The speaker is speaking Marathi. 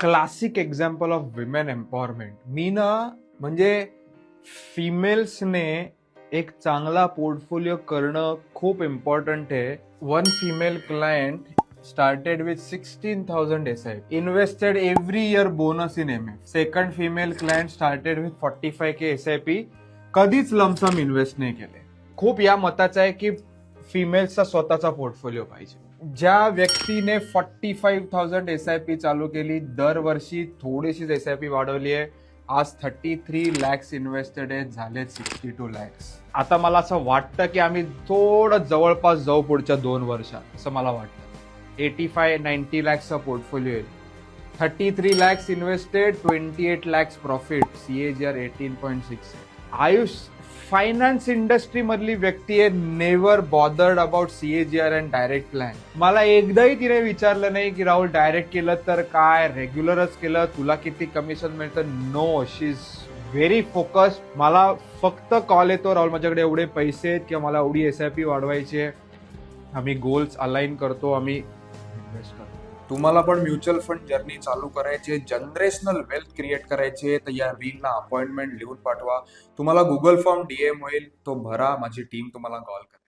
Classic example of women empowerment. मी ना म्हणजे फिमेल्सने एक चांगला पोर्टफोलिओ करणं खूप इम्पॉर्टंट आहे. One female client started with 16,000 SIP, invested every year bonus in MF. Second female client started with 45K SIP, कधीच लमसम इन्व्हेस्ट नाही केले. खूप या मताचा आहे की फिमेल्सचा स्वतःचा पोर्टफोलिओ पाहिजे. ज्या व्यक्तीने 45,000 SIP चालू केली, दरवर्षी थोडीशीच SIP वाढवली आहे, आज 33 lakhs इन्व्हेस्टेड आहेत, झाले 62 lakhs. आता मला असं वाटतं की आम्ही थोडं जवळपास जाऊ पुढच्या 2 वर्षात, असं मला वाटतं. 85-90 lakhsचा पोर्टफोलिओ आहे. 33 lakhs invested, 28 lakhs profit, CAGR 18.6. Ayush finance industry मधली व्यक्ती आहे, never bothered about CAGR and direct plan. मला एकदाही तिने विचारलं नाही की राहुल डायरेक्ट केलं तर काय, रेग्युलरच केलं तुला किती कमिशन मिळतं. No, she is very focused. मला फक्त कॉल येतो, राहुल माझ्याकडे एवढे पैसे आहेत किंवा मला एवढी SIP वाढवायची आहे. आम्ही गोल्स अलाइन करतो, आम्ही इन्व्हेस्ट करतो. तुम्हाला पण म्युच्युअल फंड जर्नी चालू करायची, जनरेशनल वेल्थ क्रिएट करायचे, तर या रीलला अपॉइंटमेंट लिहून पाठवा. तुम्हाला गुगल फॉर्म DM होईल, तो भरा, माझी टीम तुम्हाला कॉल करेल.